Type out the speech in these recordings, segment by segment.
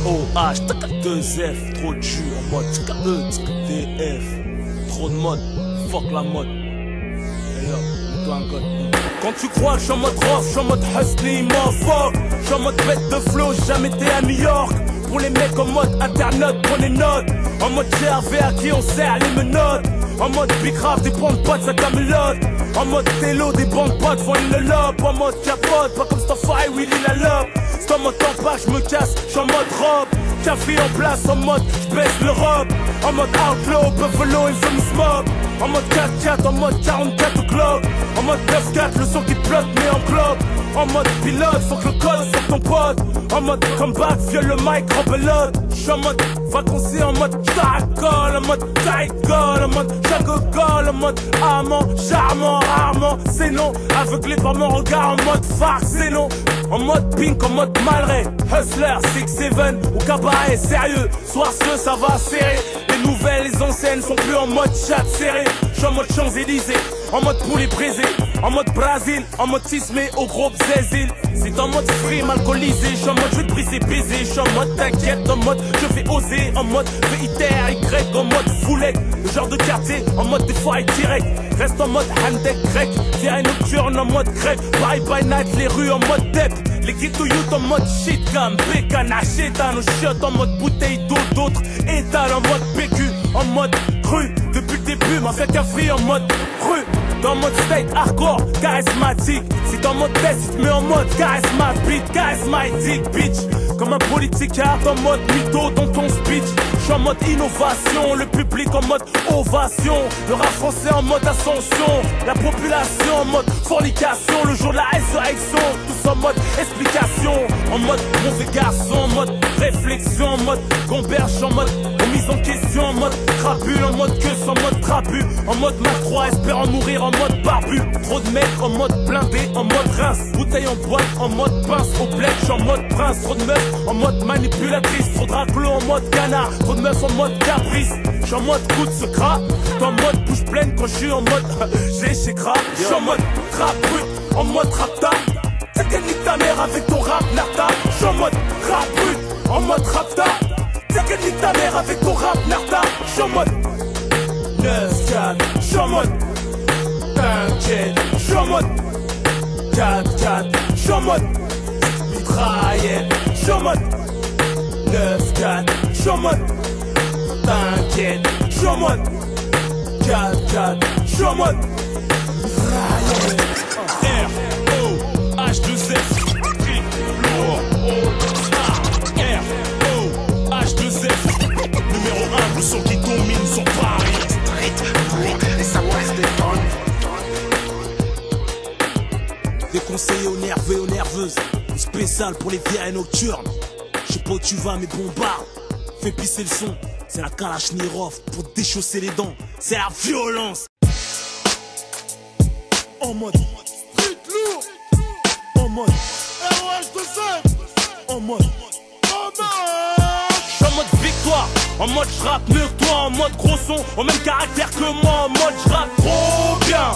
OH, 2F, trop de jus en mode DF. Trop de mode, fuck la mode. Hey yo, mets-toi un code. Quand tu crois que je suis en mode rough, je suis en mode hustling, motherfuck. Je suis en mode bête de flow, j'ai jamais été à New York. Pour les mecs en mode internet, prenez note. En mode GRV à qui on sert les menottes. En mode big rap, des bandes potes, ça camelote. En mode télo, des bandes potes font une lope. En mode capote, pas comme Starfire, Willy la lope. C'est en mode temps je me casse, je suis en mode robe. Café en place, en mode j'baisse l'Europe. En mode outlaw, buffalo, infamous mob. En mode 4-4, en mode 44 o'clock. En mode 9-4, le son qui flotte mais en clope. En mode pilote, faut que le code sorte ton pote. En mode comeback, viole le mic, rebelote. J'suis en mode vacancier, en mode caracol. En mode tight goal, en mode chagogol. En mode amant, charmant, rarement. C'est non, aveuglé par mon regard. En mode farc, c'est non. En mode pink, en mode malray. Hustler, 6-7 ou cabaret, sérieux. Soir ce, ça va serrer. Les nouvelles, les anciennes sont plus en mode chat serré. J'suis en mode Champs-Élysées, en mode poulet brisé. En mode Brésil, en mode Tismé au groupe Zézil. C'est en mode free, alcoolisé. J'suis en mode je vais te briser, baiser. J'suis en mode t'inquiète, en mode je vais oser. En mode VITR-Y, en mode foulec. Le genre de quartier, en mode des fois direct. Reste en mode handek grec. Viens nocturne en mode grec. Bye bye night, les rues en mode dep. Les ghetto youth en mode shit cam. Bécane, achétan, nos chiottes en mode bouteille d'eau. D'autres étalent en mode PQ. En mode cru, depuis le début, m'a fait café en mode rue. Dans mode state hardcore, charismatique. C'est en mode test, mais en mode charismatique, charismatique, bitch. Comme un politique hard en mode mytho dans ton speech. J'suis en mode innovation, le public en mode ovation. Le rap français en mode ascension. La population en mode fornication. Le jour de la résurrection, tous en mode explication. En mode mauvais garçon, en mode réflexion. En mode gomberge, en mode remise en question. En mode crapule, en mode queue, en mode trapu. En mode Mac 3, espérant mourir en mode barbu. Trop de mecs en mode blindé, en mode rince. Bouteille en boîte, en mode pince. Au bled, j'suis en mode prince. Trop de meufs en mode manipulatrice. Trop de raclos en mode canard. Trop de meufs en mode caprice. J'suis en mode coup de secret. J'suis en mode bouche pleine quand j'suis en mode j'ai chez gras. J'suis en mode rap brut, en mode rapta. T'as qu'à nique ta mère avec ton rap narta. J'suis en mode rap brut, en mode rapta. T'as qu'à nique ta mère avec ton rap narta. J'suis en mode 9-4. J'suis en mode t'inquiète. J'suis en mode 4-4. J'suis en mode mitraillette. J'suis en mode 9-4. J'suis en mode t'inquiète. J'suis en mode 4-4. J'suis en mode mitraillette. R-O-H-2-S. R-O-H-2-S. Numéro 1, le son qui domine son Paris. Et ça presse des tonnes. Des conseillers aux nerveux et aux nerveuses. Une spéciale pour les vieilles nocturnes. Je sais pas où tu vas mais bombarde. Fais pisser le son. C'est la Kalachnikov pour déchausser les dents. C'est la violence. En mode street lourd. En mode ROH2Z. En mode j'suis en mode victoire. En mode j'rappe mieux que toi. En mode gros son. Au même caractère que moi. En mode j'rappe trop bien.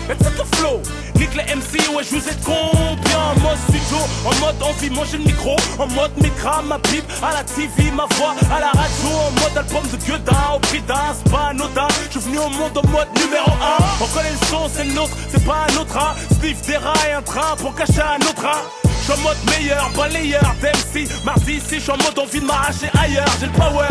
Let's set the flow. Nique les MC, ouais je vous ai combien. En mode studio, en mode envie manger le micro. En mode micra, ma pipe, à la TV, ma voix, à la radio. En mode album de Gueudin, au prix d'un, c'est pas anodin. Je suis venu au monde en mode numéro 1. On connaît le son, c'est le nôtre, c'est pas un autre. Sniff des rails, un train pour cacher un autre. J'suis en mode meilleur, balayeur d'MC. Mardi ici, j'suis en mode envie de m'arracher ailleurs. J'ai le power,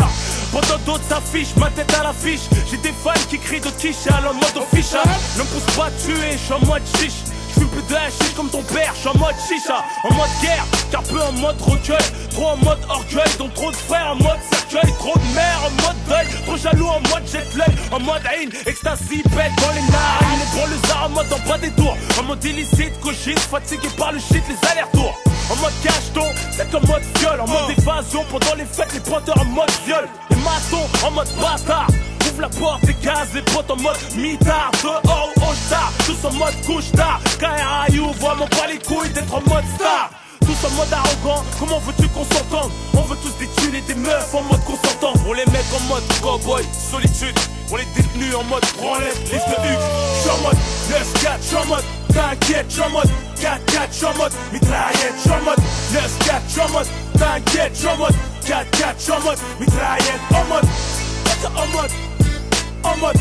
pendant d'autres s'affichent, ma tête à l'affiche. J'ai des fans qui crient de quichal en mode official. Ne me pousse pas à tuer, j'suis en mode chiche. J'fume plus de hashish comme ton père, j'suis en mode chicha. En mode guerre, car peu en mode recueil. Trop en mode orgueil, donc trop de frères en mode cercueil. Trop de mères en mode deuil, trop jaloux en mode jet l'œil. En mode haine, ecstasy, bête dans les narines. Les branleurs en mode en bas des tours. En mode illicite, cochise, fatigué par le shit, les allers-retours. En mode cacheton, c'est en mode viol. En mode évasion, pendant les fêtes, les pointeurs en mode viol. Les maçons en mode bâtard. Ouvre la porte, des gaz, les potes en mode mitard. Dehors ou au star, tous en mode couche-tard. KRAU, vraiment pas les couilles d'être en mode star. Tous en mode arrogant, comment veux-tu qu'on s'entende? On veut tous des thunes et des meufs en mode consentant. Pour les mecs en mode cowboy, solitude. Pour les détenus en mode branlette, liste de Hugues. J'suis en mode 9-4, j'suis en mode t'inquiète, j'suis en mode 4-4, j'suis en mode mitraillette, j'suis en mode 9-4, j'suis en mode t'inquiète, j'suis en mode 4-4, j'suis en mode mitraillette, en mode, en mode, en mode,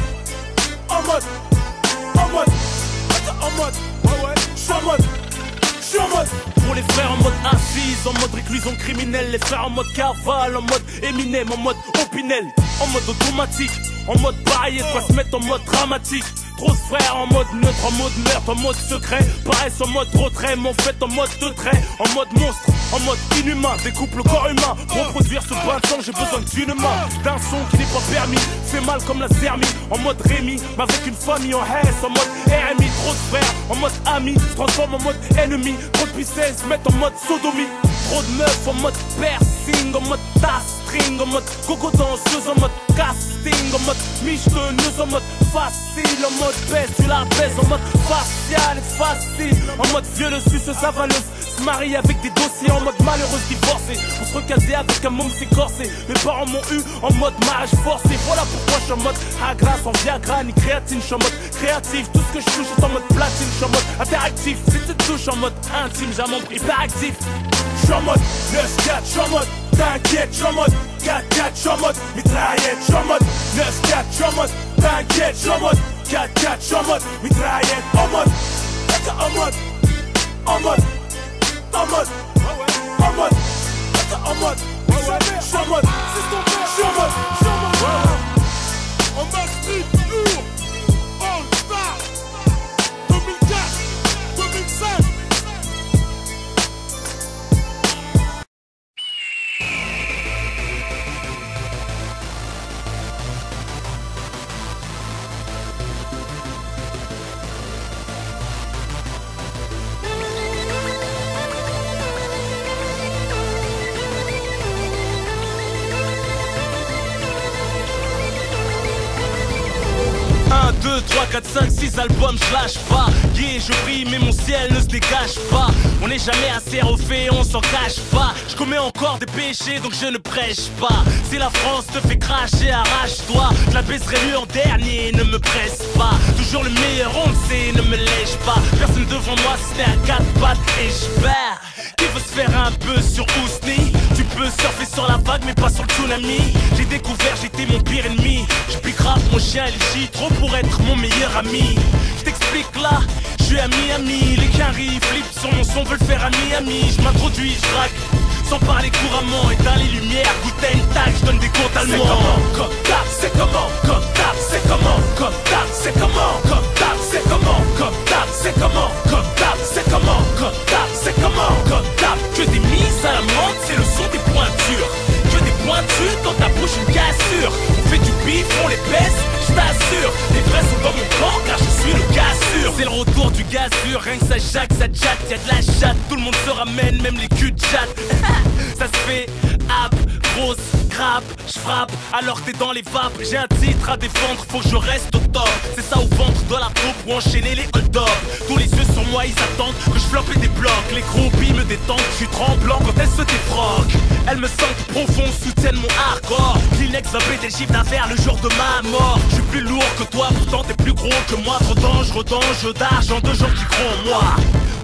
en mode, en mode, en mode, ouais ouais, j'suis en mode. Pour les frères en mode assise, en mode réclusion criminelle, les frères en mode cavale, en mode Eminem, en mode Opinel, en mode automatique, en mode pareil, quoi se mettre en mode dramatique. Trop de frères en mode neutre, en mode meurtre, en mode secret, paraissent en mode retrait, mon fait en mode de trait, en mode monstre, en mode inhumain, découpe le corps humain. Pour produire ce bain de sang, j'ai besoin d'une main, d'un son qui n'est pas permis, fait mal comme la zermie, en mode Rémi, mais avec une famille en haisse, en mode RMI, trop de frères, en mode ami, se transforme en mode ennemi, trop de puissance, se mettent en mode sodomie, trop de meufs en mode piercing, en mode string, en mode coco danseuse, en mode casting, en mode michetonneuse, en mode facile, en mode baisse, tu la baises, en mode facial et facile, en mode vieux suceuse avaleuse, se marie avec des dossiers, en mode malheureuse divorcée, pour se recaser avec un môme c'est corsé, mes parents m'ont eu en mode mariage forcé, voilà pourquoi je suis en mode agras, sans Viagra ni créatine, je suis en mode créatif, tout ce que je touche est en mode platine, je suis en mode interactif, si tu te touches en mode intime, j'ai mon prix hyperactif, je suis en mode 9-4, je suis en mode t'inquiète, je suis en mode 4-4, je suis en mode mitraillette, je suis en mode 9-4, je suis en mode t'inquiète, je suis en mode 4-4, je suis en mode mitraillette, en mode, en mode, en mode, en mode, en mode, en mode, je suis en mode, je suis en mode, en mode street lourd, all star, 2004, 2005. Un, 2, 3, 4, 5, 6 albums, je lâche pas. Yeah, je brille mais mon ciel ne se dégage pas. On n'est jamais assez refait, on s'en cache pas. Je commets encore des péchés donc je ne prêche pas. Si la France te fait cracher, arrache-toi. Je la baiserai lui en dernier, ne me presse pas. Toujours le meilleur, on le sait, ne me lèche pas. Personne devant moi si c'était à 4 pattes et je perds. Qui veut se faire un peu sur Ousni? Tu peux surfer sur la vague mais pas sur le tsunami. J'ai découvert, j'étais mon pire ennemi. Je pique rap, mon chien éligit trop pour être mon meilleur ami. Je t'explique là, je suis à Miami. Les quinries flippent sur mon son, veulent faire à Miami. Je m'introduis, je drague, sans parler couramment. Éteins les lumières, goûte à une tag, je donne des comptes allemands. C'est comment, comme tap, c'est comment, comme tap, c'est comment, comme tap, c'est comment, comme tap, c'est comment, comme tap, c'est comment, comme tap, c'est comment, comme tap, c'est comment, comme tap. Que des mises à la menthe, c'est le son des pointures. Que des pointures dans ta bouche, une cassure. On fait du bif, on les baisse, je t'assure. Les vrais sont dans mon camp car je suis le gars sûr. C'est le retour du gaz sûr, rien que ça jack, ça chatte, y'a de la chatte. Tout le monde se ramène, même les culs de chatte. Ça se fait, hap, grosse, grappe, j'frappe alors que t'es dans les vapes. J'ai un titre à défendre, faut que je reste au top. C'est ça au ventre de la taupe pour enchaîner les hold-up. Tous les yeux sur moi, ils attendent que je floppe des blocs. Les groupies me détendent, je suis tremblant quand elles se défroquent. Elles me sentent profond, soutiennent mon hardcore. Kleenex va péter le chiffre d'affaires le jour de ma mort. Je suis plus lourd que toi, pourtant t'es plus gros que moi. Trop dangereux d'argent, de gens qui croient en moi.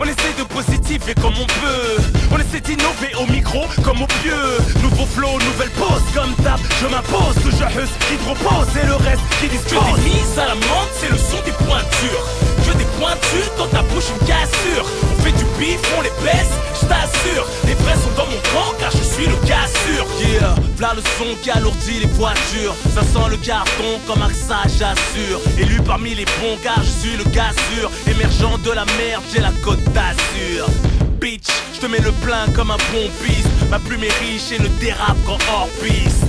On essaie de positiver comme on peut. On essaie d'innover au micro comme au pieu. Nouveau flow, nouvelle pose, comme tap, je m'impose. Toujours juste qui te repose et le reste qui dispose. Que des mises à la menthe, c'est le son des pointures. Que des pointures dans ta bouche, une cassure. On fait du bif, on les baisse, je t'assure. Les vrais sont dans mon camp car je suis le gars sûr. Yeah, v'là le son qui alourdit les voitures. Ça sent le carton comme Arsa, j'assure. Élu parmi les bons gars, je suis le gars sûr. Émergent de la merde, j'ai la côte d'Azur. Bitch, je te mets le plein comme un bon piste. Ma plume est riche et ne dérape qu'en hors piste.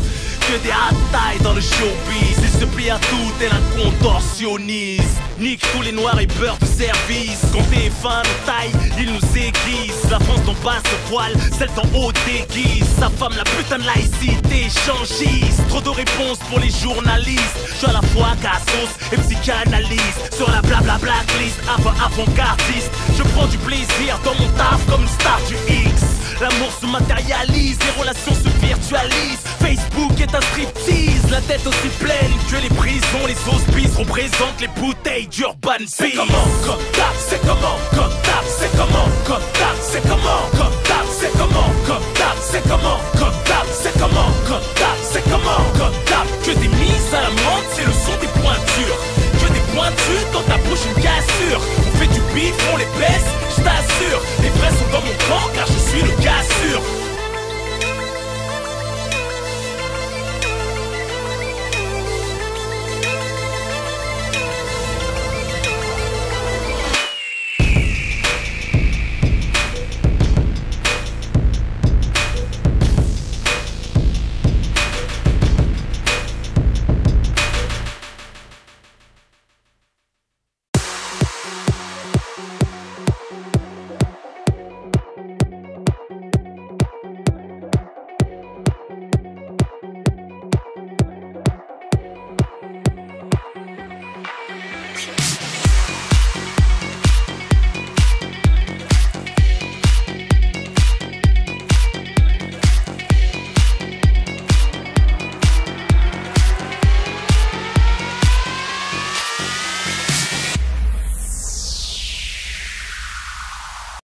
Que des hatailles dans le showbiz. Il se plie à tout tel un contorsionniste. Nique tous les noirs et beurre de service. Quand t'es fin de taille, ils nous aiguisent. La France d'en bas se voile, celle d'en haut déguise. Sa femme la putain de laïcité échangiste. Trop de réponses pour les journalistes. Je suis à la fois cassos et psychanalyste. Sur la blabla blacklist, avant-gardiste. Je prends du plaisir dans mon taf comme le star du X. L'amour se matérialise, les relations se virtualisent. Facebook est un striptease, la tête aussi pleine que les prisons. Les hospices représentent les bouteilles d'Urban Peace. C'est comment, comme tap, c'est comment, comme tap, c'est comment, comme tap, c'est comment, comme tap, c'est comment, comme tap, c'est comment